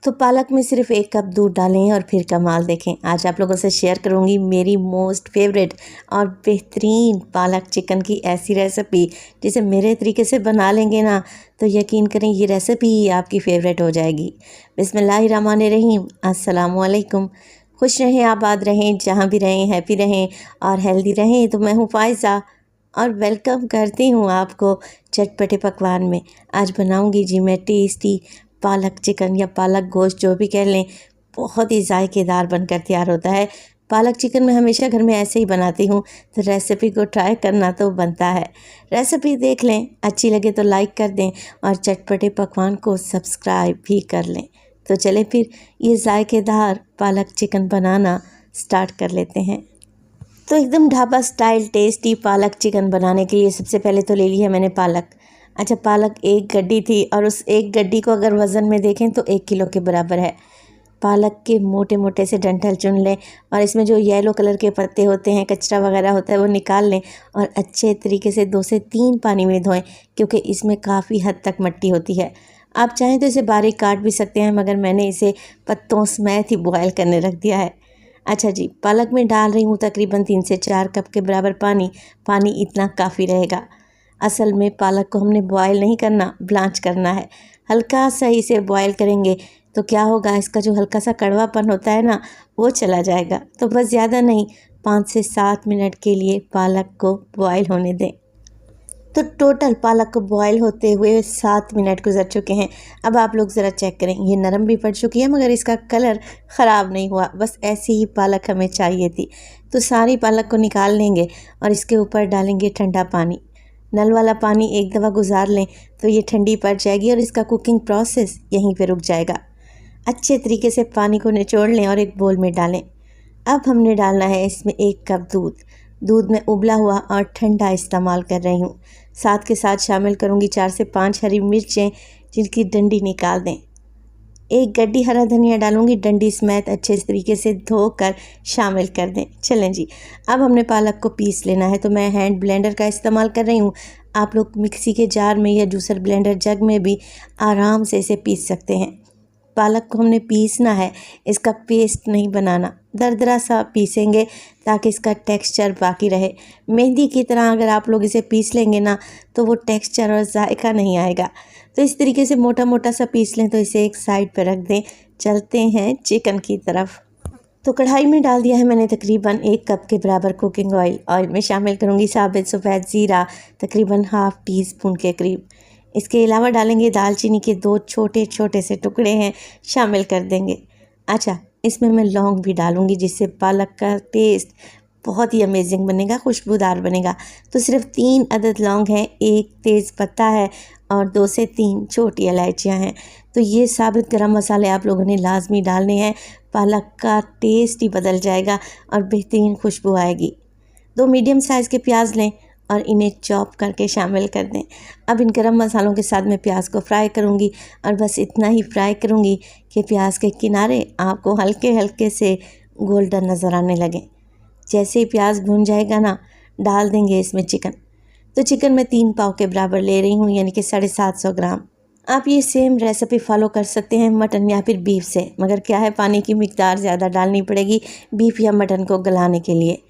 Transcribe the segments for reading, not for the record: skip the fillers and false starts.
तो पालक में सिर्फ 1 कप दूध डालें और फिर कमाल देखें। आज आप लोगों से शेयर करूंगी मेरी मोस्ट फेवरेट और बेहतरीन पालक चिकन की ऐसी रेसिपी जिसे मेरे तरीके से बना लेंगे ना तो यकीन करें ये रेसिपी आपकी फ़ेवरेट हो जाएगी। बिस्मिल्लाहिर्रहमानिर्रहीम, अस्सलाम वालेकुम। खुश रहें, आबाद रहें, जहाँ भी रहें हैप्पी रहें और हेल्दी रहें। तो मैं हूँ फ़ायज़ा और वेलकम करती हूँ आपको चटपटे पकवान में। आज बनाऊँगी जी मैं टेस्टी पालक चिकन या पालक गोश्त जो भी कह लें, बहुत ही जायकेदार बनकर तैयार होता है। पालक चिकन मैं हमेशा घर में ऐसे ही बनाती हूँ, तो रेसिपी को ट्राई करना तो बनता है। रेसिपी देख लें, अच्छी लगे तो लाइक कर दें और चटपटे पकवान को सब्सक्राइब भी कर लें। तो चलें फिर ये जायकेदार पालक चिकन बनाना स्टार्ट कर लेते हैं। तो एकदम ढाबा स्टाइल टेस्टी पालक चिकन बनाने के लिए सबसे पहले तो ले लिया मैंने पालक। अच्छा, पालक 1 गड्डी थी और उस 1 गड्डी को अगर वज़न में देखें तो 1 किलो के बराबर है। पालक के मोटे मोटे से डंठल चुन लें और इसमें जो येलो कलर के पत्ते होते हैं, कचरा वगैरह होता है, वो निकाल लें और अच्छे तरीके से 2 से 3 पानी में धोएं, क्योंकि इसमें काफ़ी हद तक मिट्टी होती है। आप चाहें तो इसे बारीक काट भी सकते हैं, मगर मैंने इसे पत्तों समेत ही बॉयल करने रख दिया है। अच्छा जी, पालक में डाल रही हूँ तकरीबन 3 से 4 कप के बराबर पानी। पानी इतना काफ़ी रहेगा। असल में पालक को हमने बॉयल नहीं करना, ब्लांच करना है। हल्का सा इसे बॉयल करेंगे तो क्या होगा, इसका जो हल्का सा कड़वापन होता है ना, वो चला जाएगा। तो बस ज़्यादा नहीं, 5 से 7 मिनट के लिए पालक को बॉयल होने दें। तो टोटल पालक को बॉयल होते हुए 7 मिनट गुजर चुके हैं। अब आप लोग ज़रा चेक करें, ये नरम भी पड़ चुकी है मगर इसका कलर ख़राब नहीं हुआ। बस ऐसी ही पालक हमें चाहिए थी। तो सारी पालक को निकाल लेंगे और इसके ऊपर डालेंगे ठंडा पानी। नल वाला पानी एक दफ़ा गुजार लें तो ये ठंडी पड़ जाएगी और इसका कुकिंग प्रोसेस यहीं पे रुक जाएगा। अच्छे तरीके से पानी को निचोड़ लें और एक बोल में डालें। अब हमने डालना है इसमें 1 कप दूध। दूध में उबला हुआ और ठंडा इस्तेमाल कर रही हूँ। साथ के साथ शामिल करूँगी 4 से 5 हरी मिर्चें, जिनकी डंडी निकाल दें। 1 गड्डी हरा धनिया डालूँगी, डंडी समेत अच्छे तरीके से धोकर शामिल कर दें। चलें जी, अब हमने पालक को पीस लेना है। तो मैं हैंड ब्लेंडर का इस्तेमाल कर रही हूँ। आप लोग मिक्सी के जार में या जूसर ब्लेंडर जग में भी आराम से इसे पीस सकते हैं। पालक को हमने पीसना है, इसका पेस्ट नहीं बनाना। दरदरा सा पीसेंगे ताकि इसका टेक्सचर बाकी रहे। मेहंदी की तरह अगर आप लोग इसे पीस लेंगे ना तो वो टेक्सचर और जायका नहीं आएगा। तो इस तरीके से मोटा मोटा सा पीस लें। तो इसे एक साइड पर रख दें। चलते हैं चिकन की तरफ। तो कढ़ाई में डाल दिया है मैंने तकरीबन 1 कप के बराबर कुकिंग ऑयल। ऑयल में शामिल करूँगी साबित सफ़ेद ज़ीरा, तकरीबन ½ टीस्पून के करीब। इसके अलावा डालेंगे दालचीनी के 2 छोटे छोटे से टुकड़े हैं, शामिल कर देंगे। अच्छा, इसमें मैं लौंग भी डालूँगी, जिससे पालक का टेस्ट बहुत ही अमेजिंग बनेगा, खुशबूदार बनेगा। तो सिर्फ 3 अदद लौंग हैं, 1 तेज़ पत्ता है और 2 से 3 छोटी इलायचियाँ हैं। तो ये साबित गरम मसाले आप लोगों ने लाजमी डालने हैं। पालक का टेस्ट ही बदल जाएगा और बेहतरीन खुशबू आएगी। 2 मीडियम साइज़ के प्याज लें और इन्हें चॉप करके शामिल कर दें। अब इन गरम मसालों के साथ मैं प्याज को फ्राई करूंगी और बस इतना ही फ्राई करूंगी कि प्याज के किनारे आपको हल्के हल्के से गोल्डन नज़र आने लगें। जैसे ही प्याज भुन जाएगा ना, डाल देंगे इसमें चिकन। तो चिकन मैं 3 पाव के बराबर ले रही हूँ, यानी कि 750 ग्राम। आप ये सेम रेसिपी फॉलो कर सकते हैं मटन या फिर बीफ से, मगर क्या है, पानी की मिकदार ज़्यादा डालनी पड़ेगी बीफ या मटन को गलाने के लिए।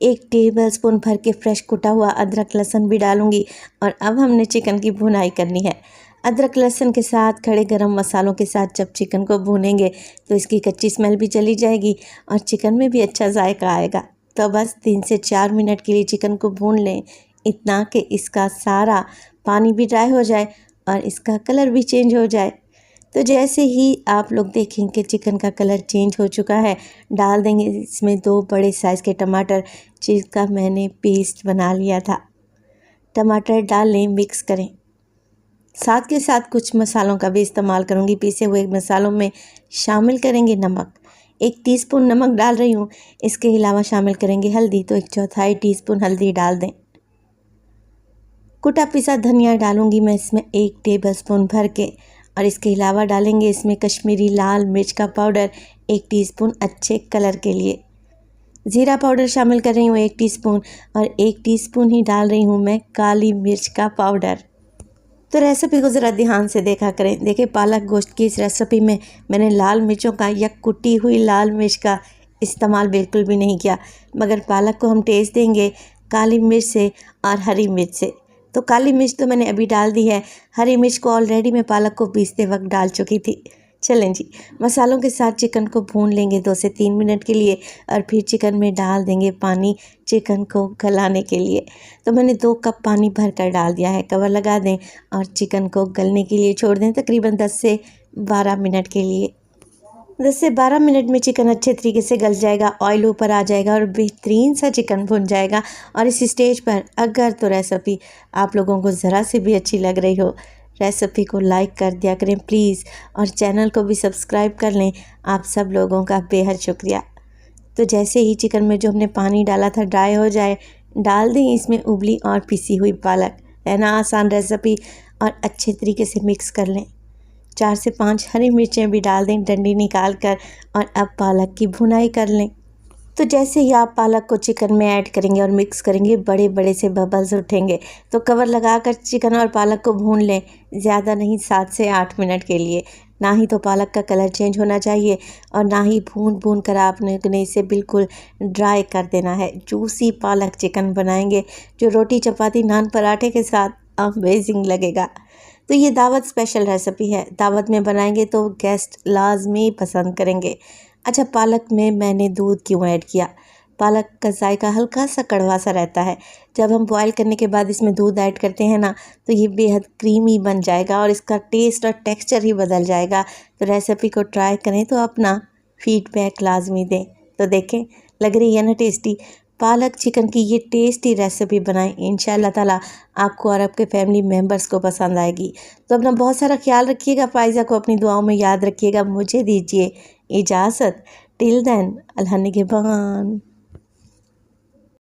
1 टेबलस्पून भर के फ्रेश कुटा हुआ अदरक लहसुन भी डालूंगी। और अब हमने चिकन की भुनाई करनी है। अदरक लहसुन के साथ खड़े गरम मसालों के साथ जब चिकन को भूनेंगे तो इसकी कच्ची स्मेल भी चली जाएगी और चिकन में भी अच्छा जायका आएगा। तो बस 3 से 4 मिनट के लिए चिकन को भून लें, इतना कि इसका सारा पानी भी ड्राई हो जाए और इसका कलर भी चेंज हो जाए। तो जैसे ही आप लोग देखें कि चिकन का कलर चेंज हो चुका है, डाल देंगे इसमें 2 बड़े साइज़ के टमाटर, जिसका मैंने पेस्ट बना लिया था। टमाटर डाल लें, मिक्स करें। साथ के साथ कुछ मसालों का भी इस्तेमाल करूँगी। पीसे हुए मसालों में शामिल करेंगे नमक, 1 टीस्पून नमक डाल रही हूँ। इसके अलावा शामिल करेंगे हल्दी, तो 1/4 टीस्पून हल्दी डाल दें। कुटा पिसा धनिया डालूँगी मैं इसमें 1 टेबलस्पून भर के, और इसके अलावा डालेंगे इसमें कश्मीरी लाल मिर्च का पाउडर 1 टीस्पून अच्छे कलर के लिए। ज़ीरा पाउडर शामिल कर रही हूँ 1 टीस्पून, और 1 टीस्पून ही डाल रही हूँ मैं काली मिर्च का पाउडर। तो रेसिपी को ज़रा ध्यान से देखा करें। देखिए पालक गोश्त की इस रेसिपी में मैंने लाल मिर्चों का या कुटी हुई लाल मिर्च का इस्तेमाल बिल्कुल भी नहीं किया, मगर पालक को हम टेस्ट देंगे काली मिर्च से और हरी मिर्च से। तो काली मिर्च तो मैंने अभी डाल दी है, हरी मिर्च को ऑलरेडी मैं पालक को पीसते वक्त डाल चुकी थी। चलें जी, मसालों के साथ चिकन को भून लेंगे 2 से 3 मिनट के लिए और फिर चिकन में डाल देंगे पानी चिकन को गलाने के लिए। तो मैंने 2 कप पानी भर कर डाल दिया है। कवर लगा दें और चिकन को गलने के लिए छोड़ दें तकरीबन 10 से 12 मिनट के लिए। 10 से 12 मिनट में चिकन अच्छे तरीके से गल जाएगा, ऑयल ऊपर आ जाएगा और बेहतरीन सा चिकन भुन जाएगा। और इस स्टेज पर अगर तो रेसिपी आप लोगों को ज़रा सी भी अच्छी लग रही हो, रेसिपी को लाइक कर दिया करें प्लीज़, और चैनल को भी सब्सक्राइब कर लें। आप सब लोगों का बेहद शुक्रिया। तो जैसे ही चिकन में जो हमने पानी डाला था ड्राई हो जाए, डाल दें इसमें उबली और पिसी हुई पालक। है ना आसान रेसिपी, और अच्छे तरीके से मिक्स कर लें। 4 से 5 हरी मिर्चें भी डाल दें डंडी निकाल कर, और अब पालक की भुनाई कर लें। तो जैसे ही आप पालक को चिकन में ऐड करेंगे और मिक्स करेंगे, बड़े बड़े से बबल्स उठेंगे। तो कवर लगाकर चिकन और पालक को भून लें, ज़्यादा नहीं 7 से 8 मिनट के लिए। ना ही तो पालक का कलर चेंज होना चाहिए और ना ही भून कर आपने इसे बिल्कुल ड्राई कर देना है। जूसी पालक चिकन बनाएंगे जो रोटी चपाती नान पराठे के साथ अमेजिंग लगेगा। तो ये दावत स्पेशल रेसिपी है, दावत में बनाएंगे तो गेस्ट लाजमी पसंद करेंगे। अच्छा, पालक में मैंने दूध क्यों ऐड किया? पालक का जायका हल्का सा कड़वा सा रहता है। जब हम बॉईल करने के बाद इसमें दूध ऐड करते हैं ना, तो ये बेहद क्रीमी बन जाएगा और इसका टेस्ट और टेक्सचर ही बदल जाएगा। तो रेसिपी को ट्राई करें तो अपना फीडबैक लाजमी दें। तो देखें, लग रही है ना टेस्टी? पालक चिकन की ये टेस्टी रेसिपी बनाएं, इंशाअल्लाह ताला आपको और आपके फैमिली मेम्बर्स को पसंद आएगी। तो अपना बहुत सारा ख्याल रखिएगा, फ़ाइज़ा को अपनी दुआओं में याद रखिएगा। मुझे दीजिए इजाज़त। टिल देन, अल्लाह निगहबान।